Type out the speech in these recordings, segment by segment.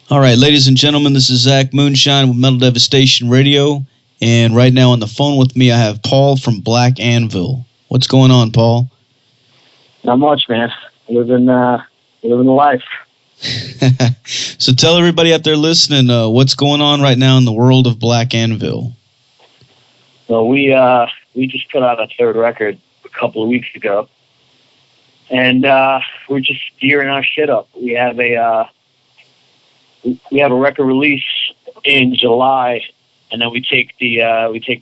All right, ladies and gentlemen, this is Zach Moonshine with Metal Devastation Radio. And right now on the phone with me, I have Paul from Black Anvil. What's going on, Paul? Not much, man. Living the life. So tell everybody out there listening what's going on right now in the world of Black Anvil. Well, we just put out a third record a couple of weeks ago, and we're just gearing our shit up. We have a record release in July, and then we take the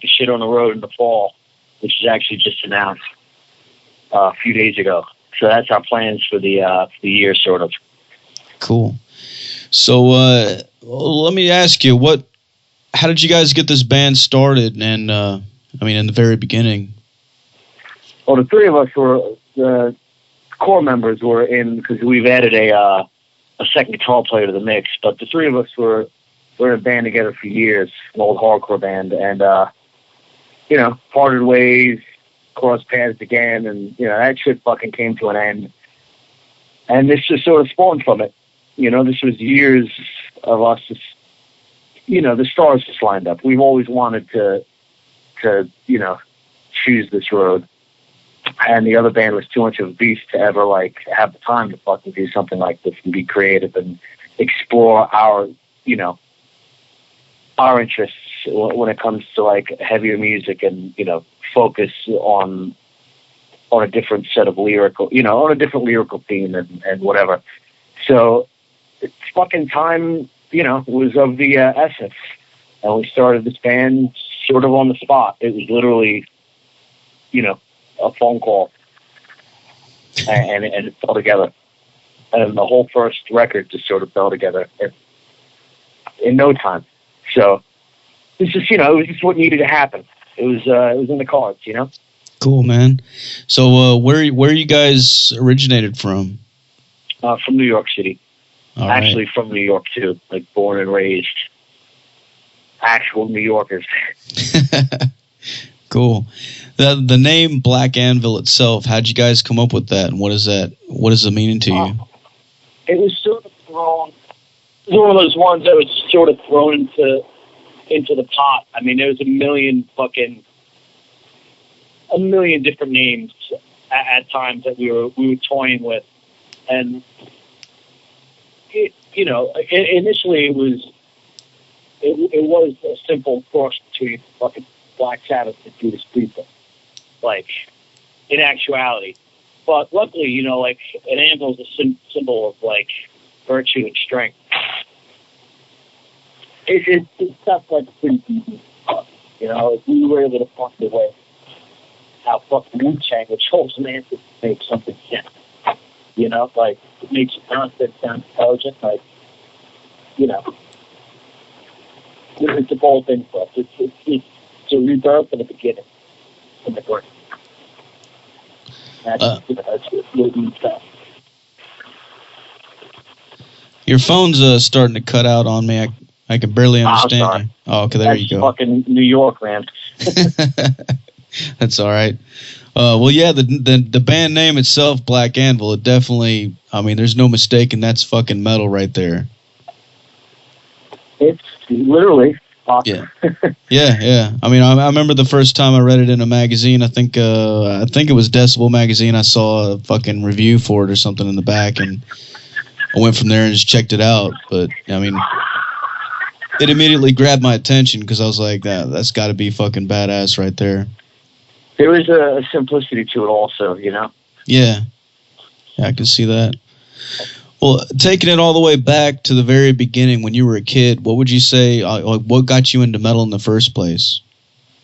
shit on the road in the fall, which is actually just announced a few days ago. So that's our plans for the year, sort of. Cool. So let me ask you, how did you guys get this band started? And in the very beginning. Well, the three of us the core members were in, because we've added a second guitar player to the mix. But the three of us were in a band together for years, an old hardcore band, and parted ways, crossed paths again, and that shit fucking came to an end. And this just sort of spawned from it. This was years of us just, the stars just lined up. We've always wanted to choose this road. And the other band was too much of a beast to ever, have the time to fucking do something like this and be creative and explore our interests when it comes to, heavier music and, focus on a different set of lyrical, on a different lyrical theme and whatever. So it's fucking time, was of the essence. And we started this band sort of on the spot. It was literally, a phone call, and it fell together. And the whole first record just sort of fell together in no time. So it's just, it was just what needed to happen. It was in the cards, Cool, man. So where you guys originated from? From New York City. All Actually, right. from New York too, born and raised. Actual New Yorkers. Cool. The name Black Anvil itself, how'd you guys come up with that, and what is the meaning to you? It was sort of thrown. It was one of those ones that was sort of thrown into the pot. I mean, there was a million different names at times that we were toying with, and initially it was a simple cross between fucking Black Sabbath and Judas Priest, in actuality. But luckily, an anvil is a symbol of virtue and strength. It's stuff pretty easy. We were able to find a way how fucking Wu-Chang, which holds an answer to make something sense. It makes your concept sound intelligent. It's a bold thing for us. It's a rebirth and a beginning from the birth. That's what we stuff. Your phone's starting to cut out on me. I can barely understand you. Oh, okay, there you go. Fucking New York, man. That's all right. Well, yeah, the band name itself, Black Anvil, it definitely, there's no mistaking that's fucking metal right there. It's literally awesome. Yeah. I remember the first time I read it in a magazine. I think it was Decibel magazine. I saw a fucking review for it or something in the back, and I went from there and just checked it out. But it immediately grabbed my attention because I was like, that's got to be fucking badass right there. There was a simplicity to it also, Yeah, I can see that. Well, taking it all the way back to the very beginning when you were a kid, what would you say, what got you into metal in the first place?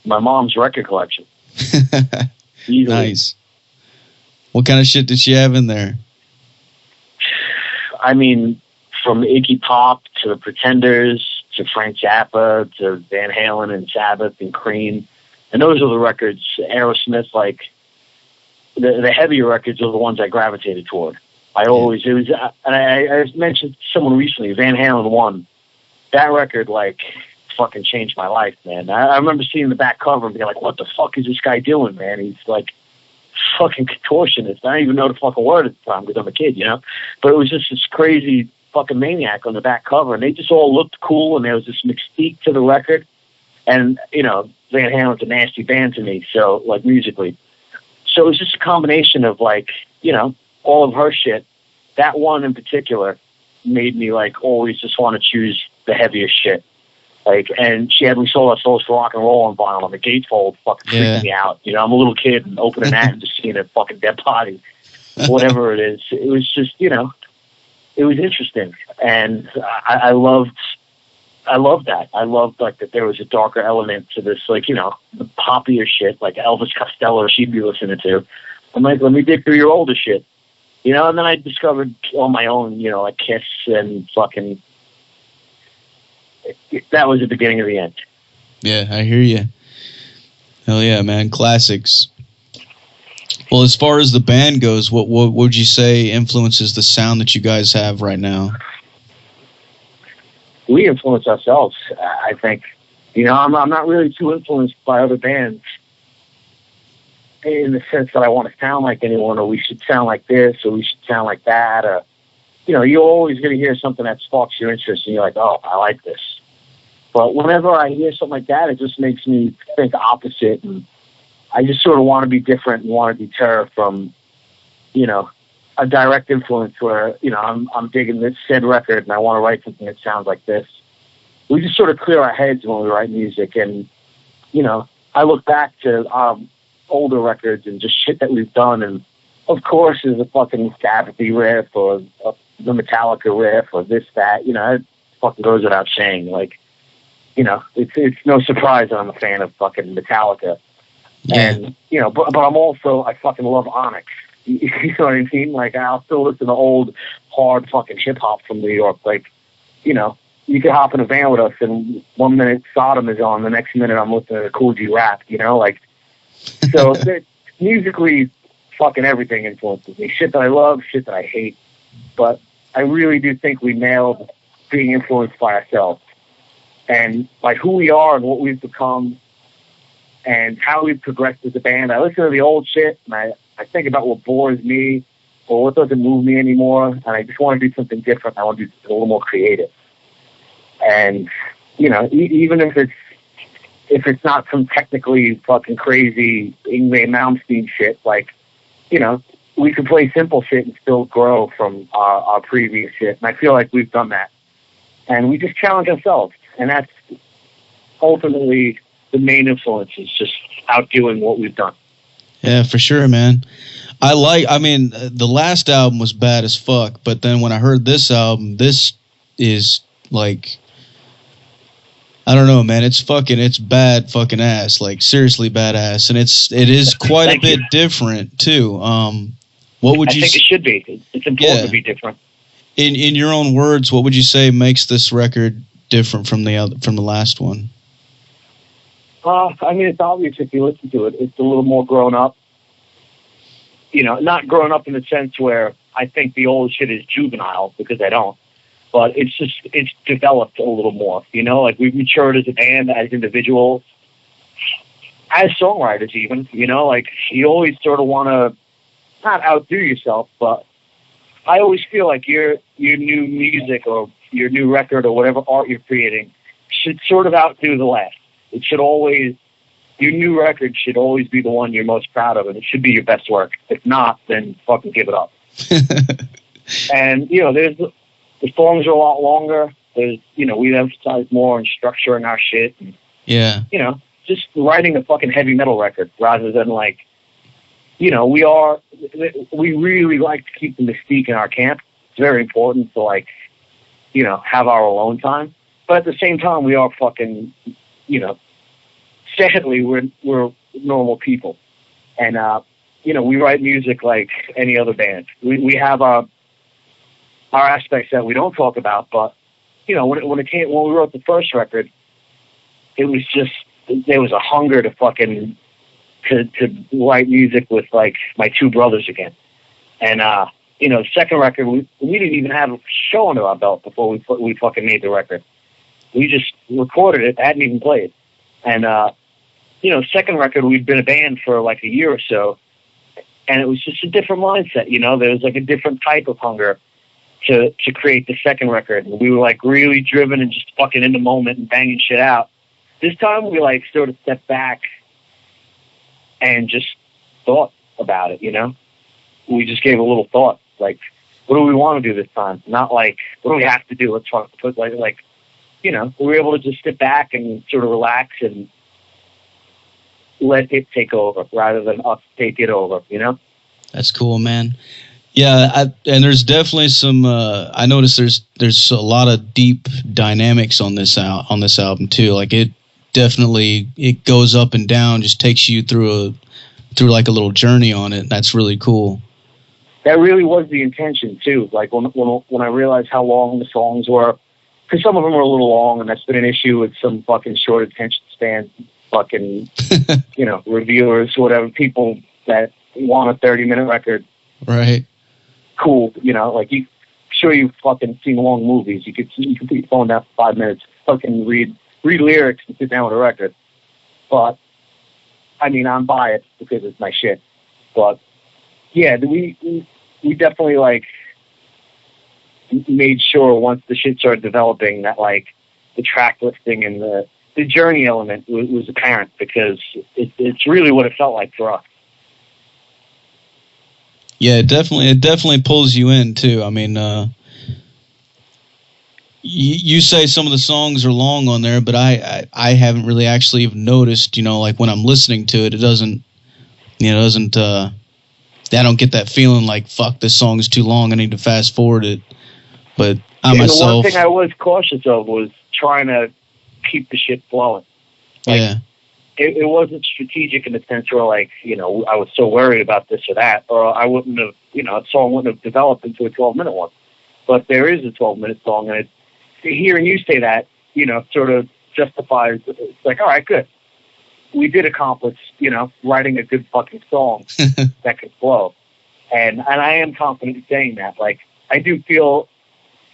My mom's record collection. Nice. What kind of shit did she have in there? From Iggy Pop to the Pretenders to Frank Zappa to Van Halen and Sabbath and Cream. And those are the records, Aerosmith, the heavier records are the ones I gravitated toward. I mentioned to someone recently, Van Halen 1. That record, fucking changed my life, man. I remember seeing the back cover and being like, what the fuck is this guy doing, man? He's fucking contortionist. I don't even know the fucking word at the time because I'm a kid, But it was just this crazy fucking Maniac on the back cover, and they just all looked cool, and there was this mystique to the record. And, you know, Van Halen's a nasty band to me, so, like, musically. So it was just a combination of, like, you know, all of her shit. That one in particular made me, like, always just want to choose the heaviest shit. Like, and she had We Sold Our Souls for Rock and Roll on vinyl, and the gatefold fucking freaked me out. You know, I'm a little kid and opening that and just seeing a fucking dead body. Whatever it is. It was just, you know, it was interesting. And I loved that. I loved, like, that there was a darker element to this, like, you know, the poppier shit, like Elvis Costello she'd be listening to. I'm like, let me dig through your older shit. You know, and then I discovered on my own, you know, like Kiss and fucking... That was the beginning of the end. Yeah, I hear you. Hell yeah, man. Classics. Well, as far as the band goes, what would you say influences the sound that you guys have right now? We influence ourselves, I think. You know, I'm not really too influenced by other bands in the sense that I want to sound like anyone, or we should sound like this, or we should sound like that, or, you know, you're always going to hear something that sparks your interest, and you're like, oh, I like this. But whenever I hear something like that, it just makes me think opposite, and I just sort of want to be different and want to deter from, you know, a direct influence where, you know, I'm digging this said record and I want to write something that sounds like this. We just sort of clear our heads when we write music, and, you know, I look back to older records and just shit that we've done, and of course there's a fucking Sabbathy riff or the Metallica riff or this, that, you know, it fucking goes without saying. Like, you know, it's no surprise that I'm a fan of fucking Metallica. Yeah. And, you know, but I'm also, I fucking love Onyx. You know what I mean? Like, I'll still listen to old, hard fucking hip-hop from New York. Like, you know, you could hop in a van with us, and 1 minute Sodom is on, the next minute I'm listening to Cool G Rap, you know? Like, so musically, fucking everything influences me. Shit that I love, shit that I hate. But I really do think we nailed being influenced by ourselves. And by who we are and what we've become and how we've progressed as a band. I listen to the old shit, and I think about what bores me or what doesn't move me anymore, and I just want to do something different. I want to do something a little more creative. And, you know, even if it's not some technically fucking crazy Yngwie Malmsteen shit, like, you know, we can play simple shit and still grow from our previous shit. And I feel like we've done that. And we just challenge ourselves. And that's ultimately the main influence, is just outdoing what we've done. Yeah, for sure, man. I mean, the last album was bad as fuck, but then when I heard this album, this is like, I don't know, man. It's bad fucking ass, like seriously badass, and it is quite a bit different too. What would you? I think it should be. It's important to be different. In your own words, what would you say makes this record different from the last one? I mean, it's obvious if you listen to it. It's a little more grown up. You know, not grown up in the sense where I think the old shit is juvenile, because I don't. But it's developed a little more. You know, like we've matured as a band, as individuals, as songwriters even. You know, like you always sort of want to not outdo yourself, but I always feel like your new music or your new record or whatever art you're creating should sort of outdo the last. It should always, your new record should always be the one you're most proud of, and it should be your best work. If not, then fucking give it up. And, you know, the songs are a lot longer. There's, you know, we emphasize more on structuring our shit. And, yeah. You know, just writing a fucking heavy metal record rather than like, you know, we really like to keep the mystique in our camp. It's very important to, like, you know, have our alone time. But at the same time, we are fucking, you know, sadly, we're normal people. And, you know, we write music like any other band. We have our aspects that we don't talk about, but, you know, when we wrote the first record, it was just, there was a hunger to fucking, to write music with, like, my two brothers again. And, you know, second record, we didn't even have a show under our belt before we fucking made the record. We just recorded it, hadn't even played. And, you know, second record, we'd been a band for like a year or so, and it was just a different mindset, you know? There was like a different type of hunger. to create the second record. We were like really driven and just fucking in the moment and banging shit out. This time we like sort of stepped back and just thought about it, you know? We just gave a little thought, like, what do we want to do this time? Not like, what do we have to do? Let's try to put like, you know, we were able to just sit back and sort of relax and let it take over rather than us take it over, you know? That's cool, man. Yeah, and there's definitely some. I noticed there's a lot of deep dynamics on this album too. Like it goes up and down, just takes you through like a little journey on it. That's really cool. That really was the intention too. Like when I realized how long the songs were, because some of them were a little long, and that's been an issue with some fucking short attention span, fucking you know, reviewers, whatever, people that want a 30-minute record. Right. Cool, you know, like you've fucking seen long movies. You can put your phone down for 5 minutes, fucking read lyrics and sit down with a record. But I mean, I'm biased because it's my shit. But yeah, we definitely like made sure once the shit started developing that like the track listing and the journey element was apparent, because it's really what it felt like for us. Yeah, it definitely pulls you in too. I mean, you say some of the songs are long on there, but I haven't really actually even noticed. You know, like when I'm listening to it, it doesn't. I don't get that feeling like, fuck, this song is too long, I need to fast forward it. But myself. The one thing I was cautious of was trying to keep the shit flowing. Like, yeah. It wasn't strategic in the sense where, like, you know, I was so worried about this or that, or I wouldn't have, you know, a song wouldn't have developed into a 12-minute one. But there is a 12-minute song, and hearing you say that, you know, sort of justifies, it's like, all right, good. We did accomplish, you know, writing a good fucking song that could flow. And I am confident in saying that. Like, I do feel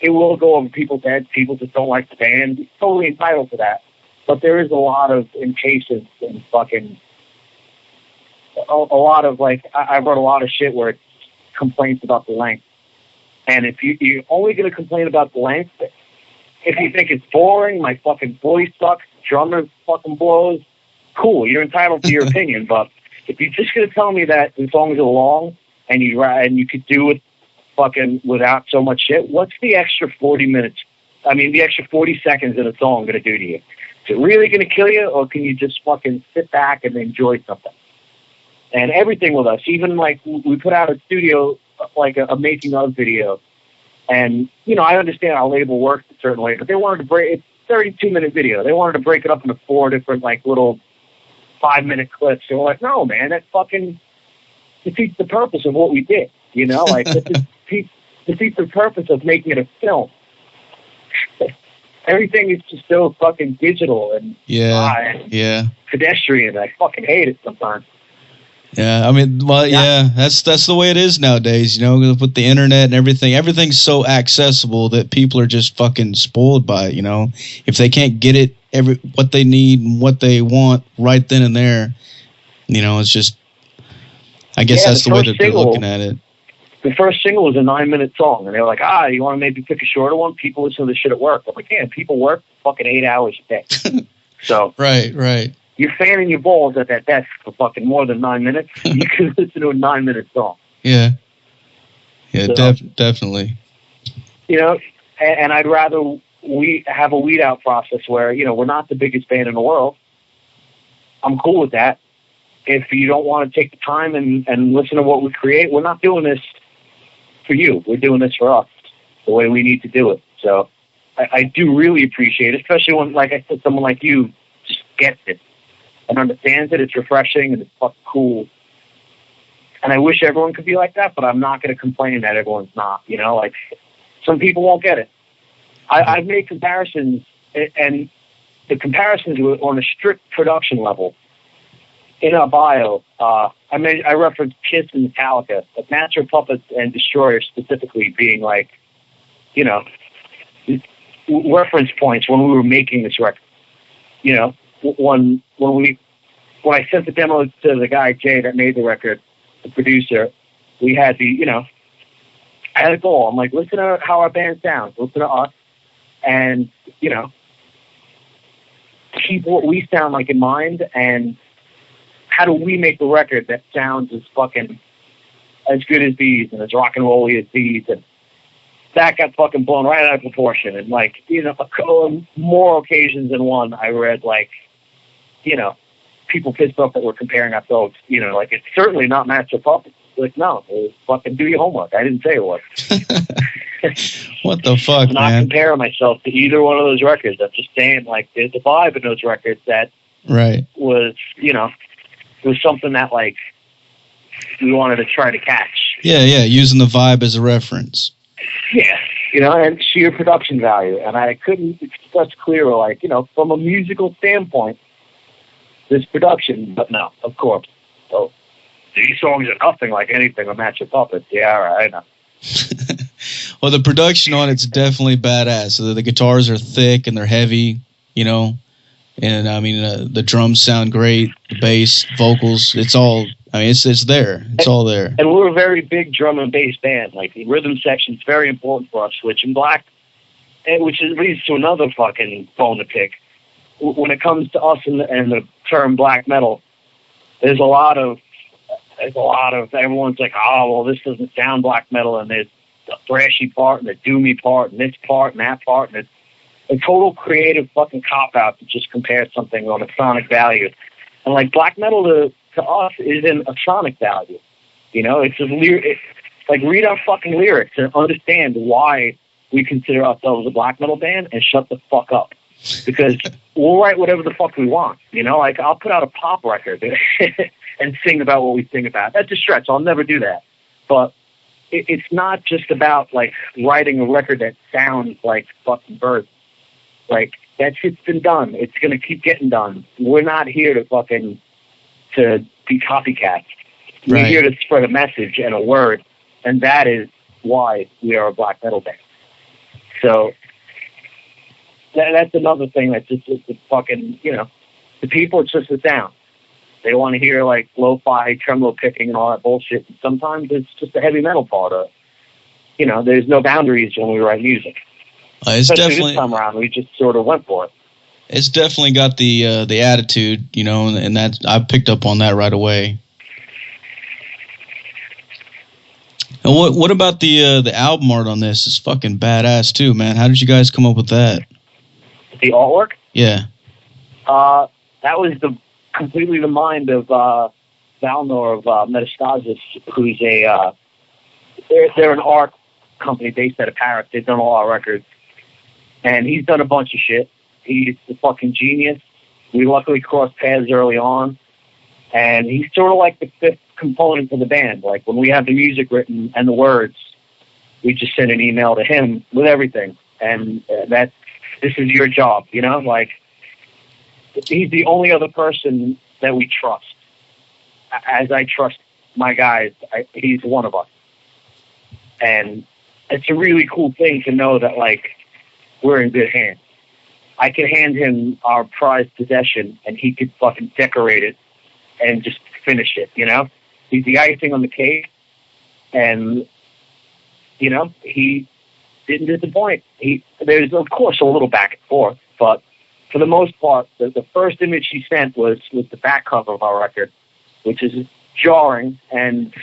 it will go over people's heads. People just don't like the band. Totally entitled to that. But there is a lot of impatience and fucking a lot of, like, I wrote a lot of shit where it's complaints about the length. And if you're only going to complain about the length, if you think it's boring, my fucking voice sucks, drummer fucking blows, cool, you're entitled to your opinion. But if you're just going to tell me that the songs are long and you could do it fucking without so much shit, what's the extra 40 minutes? I mean, the extra 40 seconds in a song going to do to you? Is it really going to kill you, or can you just fucking sit back and enjoy something? And everything with us, even like we put out a studio, like a making of video. And, you know, I understand our label works a certain way, but they wanted to break, it's a 32-minute video. They wanted to break it up into 4 different, like, little 5-minute clips. They were like, no, man, that fucking defeats the purpose of what we did. You know, like, it defeats the purpose of making it a film. Everything is just so fucking digital and pedestrian. I fucking hate it sometimes. Yeah, I mean, well, yeah, that's the way it is nowadays. You know, with the internet and everything, everything's so accessible that people are just fucking spoiled by it. You know, if they can't get it, what they need and what they want right then and there, you know, it's just. I guess that's the way that they're looking at it. The first single was a 9-minute song, and they were like, you want to maybe pick a shorter one? People listen to this shit at work. I'm like, yeah, people work fucking 8 hours a day. So right. You're fanning your balls at that desk for fucking more than 9 minutes. You can listen to a 9-minute song. Yeah, so, definitely. You know, and I'd rather we have a weed out process where, you know, we're not the biggest band in the world. I'm cool with that. If you don't want to take the time and listen to what we create, we're not doing this for you. We're doing this for us, the way we need to do it. So I do really appreciate it, especially when, like I said, someone like you just gets it and understands it. It's refreshing and it's fucking cool. And I wish everyone could be like that, but I'm not going to complain that everyone's not. You know, like, some people won't get it. I've made comparisons, and the comparisons were on a strict production level. In our bio, I referenced Kiss and Metallica, but Master of Puppets and Destroyer specifically being, like, you know, reference points when we were making this record. You know, when I sent the demo to the guy Jay that made the record, the producer, we had the, you know, I had a goal. I'm like, listen to how our band sounds. Listen to us. And, you know, keep what we sound like in mind. And how do we make a record that sounds as fucking as good as these and as rock and rolly as these? And that got fucking blown right out of proportion. And, like, you know, more occasions than one, I read, like, you know, people pissed off that we're comparing ourselves, you know, like, it's certainly not Master Puppets. Like, no, fucking do your homework. I didn't say it was. What the fuck, I'm not comparing myself to either one of those records. I'm just saying, like, there's a vibe in those records that was, you know, was something that, like, we wanted to try to catch. Yeah, using the vibe as a reference. Yeah, you know, and sheer production value. And I couldn't express clearer, like, you know, from a musical standpoint, this production, but no, of course. So these songs are nothing like anything on Match Your Puppets. Yeah, all right, I know. Well, the production on it's definitely badass. So the guitars are thick and they're heavy, you know. And I mean, the drums sound great, the bass, vocals, it's all. I mean, it's there. It's all there. And we're a very big drum and bass band. Like, the rhythm section is very important for us. Which in Black, which leads to another fucking bone to pick. When it comes to us and the term black metal, there's a lot of everyone's like, oh, well, this doesn't sound black metal, and there's the thrashy part and the doomy part and this part and that part, and it's a total creative fucking cop-out to just compare something on a sonic value. And, like, black metal to us isn't a sonic value. You know, it's like, read our fucking lyrics and understand why we consider ourselves a black metal band and shut the fuck up. Because we'll write whatever the fuck we want. You know, like, I'll put out a pop record and sing about what we sing about. That's a stretch. I'll never do that. But it's not just about, like, writing a record that sounds like fucking birds. Like, that shit's been done. It's going to keep getting done. We're not here to be copycats. We're here to spread a message and a word, and that is why we are a black metal band. So that's another thing that's just the fucking, you know, the people, it's just the sound. They want to hear, like, lo-fi, tremolo picking and all that bullshit. Sometimes it's just the heavy metal part of it. You know, there's no boundaries when we write music. It's Especially definitely, this time around, we just sort of went for it. It's definitely got the attitude, you know, and that I picked up on that right away. And what about the album art on this? It's fucking badass too, man. How did you guys come up with that? The artwork? Yeah. That was completely the mind of Valnor of Metastasis, who's they're an art company based out of Paris. They've done a lot of records. And he's done a bunch of shit. He's a fucking genius. We luckily crossed paths early on. And he's sort of like the fifth component of the band. Like, when we have the music written and the words, we just send an email to him with everything. And this is your job, you know? Like, he's the only other person that we trust. As I trust my guys, he's one of us. And it's a really cool thing to know that, like, we're in good hands. I could hand him our prized possession and he could fucking decorate it and just finish it, you know? He's the icing on the cake, and, you know, he didn't disappoint. There's, of course, a little back and forth, but for the most part, the first image he sent was the back cover of our record, which is jarring, and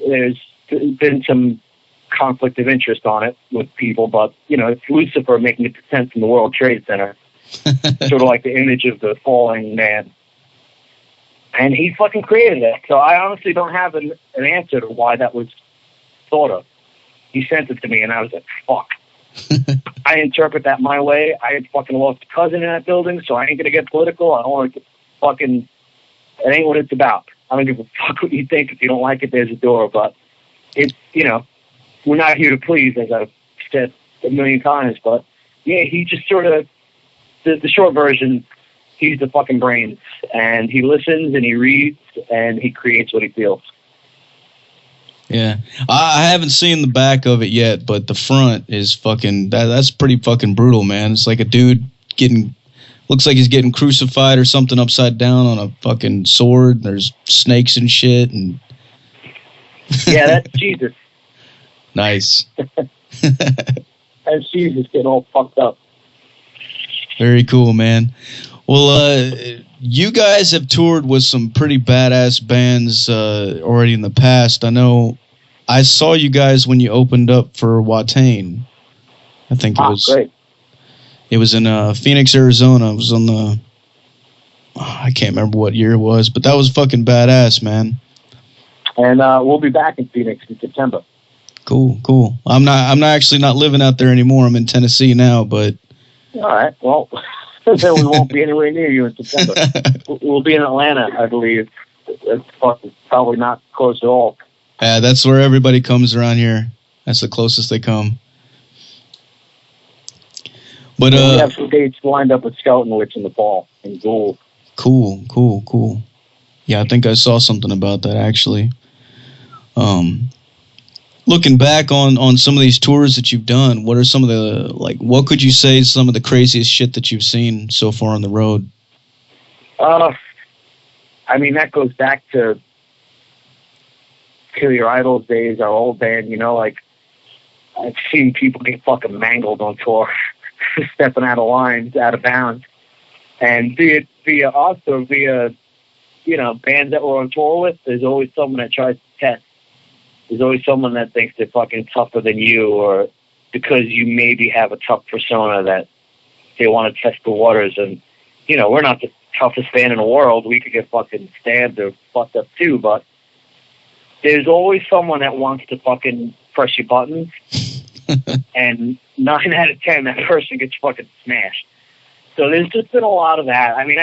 there's been some conflict of interest on it with people, but, you know, it's Lucifer making a descent from the World Trade Center. Sort of like the image of the falling man. And he fucking created it. So I honestly don't have an answer to why that was thought of. He sent it to me, and I was like, fuck. I interpret that my way. I had fucking lost a cousin in that building, so I ain't gonna get political. I don't want to fucking... It ain't what it's about. I don't give a fuck what you think. If you don't like it, there's a door. But it's, you know, we're not here to please, as I've said a million times. But yeah, he just sort of, the short version, he's the fucking brains, and he listens and he reads and he creates what he feels. Yeah, I haven't seen the back of it yet, but the front is fucking, that's pretty fucking brutal, man. It's like a dude looks like he's getting crucified or something upside down on a fucking sword. There's snakes and shit. And yeah, that's Jesus. Nice. And she's just getting all fucked up. Very cool, man. Well, you guys have toured with some pretty badass bands already in the past. I know I saw you guys when you opened up for Watain. I think it was great. It was in Phoenix, Arizona. It was on the I can't remember what year it was, but that was fucking badass, man. And we'll be back in Phoenix in September. Cool. I'm actually not living out there anymore. I'm in Tennessee now, but all right. Well, then we won't be anywhere near you in September. We'll be in Atlanta, I believe. It's probably not close at all. That's where everybody comes around here. That's the closest they come. But we have some dates lined up with Skeletonwitch in the fall in Gould. Cool. Yeah, I think I saw something about that actually. Looking back on some of these tours that you've done, what are some of the, what could you say is some of the craziest shit that you've seen so far on the road? I mean, that goes back to Kill Your Idols days, our old band, I've seen people get fucking mangled on tour, stepping out of lines, out of bounds. And be it via us or via, bands that we're on tour with, there's always someone that tries to test. There's always someone that thinks they're fucking tougher than you, or because you maybe have a tough persona that they want to test the waters. And, we're not the toughest band in the world. We could get fucking stabbed or fucked up too, but there's always someone that wants to fucking press your buttons. And 9 out of 10, that person gets fucking smashed. So there's just been a lot of that. I mean,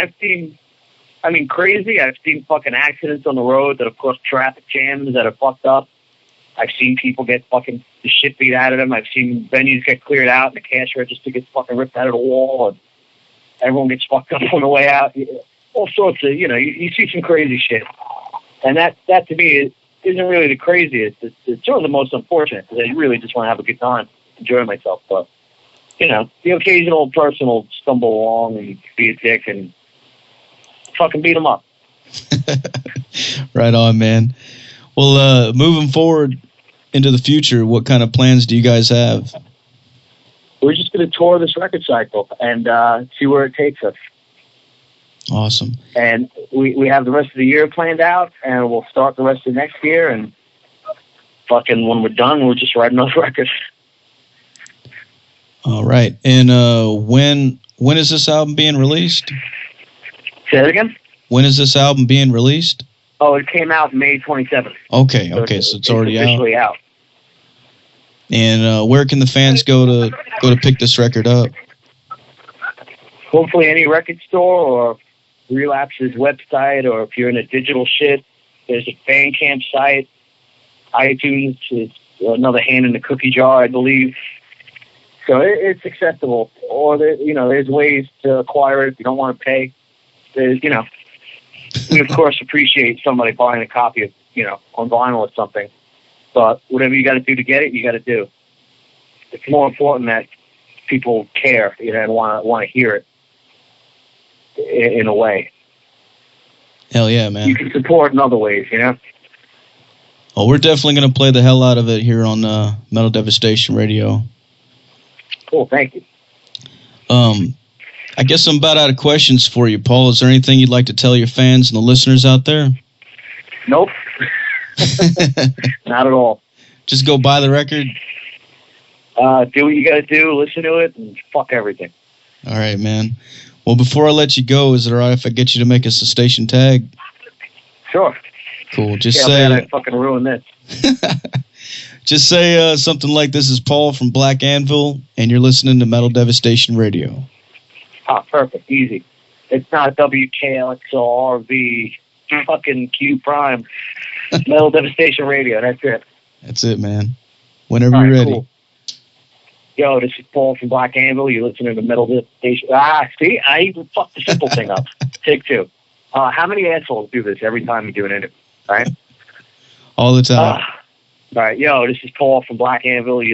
crazy. I've seen fucking accidents on the road that have caused traffic jams that are fucked up. I've seen people get fucking the shit beat out of them. I've seen venues get cleared out and the cash register gets fucking ripped out of the wall and everyone gets fucked up on the way out. All sorts of, you see some crazy shit. And that to me isn't really the craziest. It's sort of the most unfortunate because I really just want to have a good time, enjoy myself. But, the occasional person will stumble along and be a dick and fucking beat them up. Right on, man. Well, moving forward into the future, what kind of plans do you guys have? We're just going to tour this record cycle and see where it takes us. Awesome. And we have the rest of the year planned out, and we'll start the rest of next year. And fucking when we're done, we'll just write another record. All right. And when is this album being released? Say that again? When is this album being released? Oh, it came out May 27th. Okay, so it's already officially out. And where can the fans go to pick this record up? Hopefully any record store or Relapse's website, or if you're in a digital shit, there's a Bandcamp site. iTunes is another hand in the cookie jar, I believe. So it's accessible. Or there's ways to acquire it if you don't want to pay. There's we of course appreciate somebody buying a copy of on vinyl or something, but whatever you got to do to get it, you got to do. It's more important that people care, and want to hear it in a way. Hell yeah, man! You can support in other ways, Well, we're definitely going to play the hell out of it here on Metal Devastation Radio. Cool, thank you. I guess I'm about out of questions for you, Paul. Is there anything you'd like to tell your fans and the listeners out there? Nope. Not at all. Just go buy the record? Do what you got to do, listen to it, and fuck everything. All right, man. Well, before I let you go, is it all right if I get you to make us a station tag? Sure. Cool. Just say... man, I fucking ruined this. Just say something like, "This is Paul from Black Anvil, and you're listening to Metal Devastation Radio." Perfect. Easy. It's not WKLXRV fucking Q Prime. Metal Devastation Radio. That's it. That's it, man. Whenever you're ready. Cool. Yo, this is Paul from Black Anvil. You're listening to Metal Devastation. See? I even fucked the simple thing up. Take 2. How many assholes do this every time you do an interview? All right? All the time. All right. Yo, this is Paul from Black Anvil.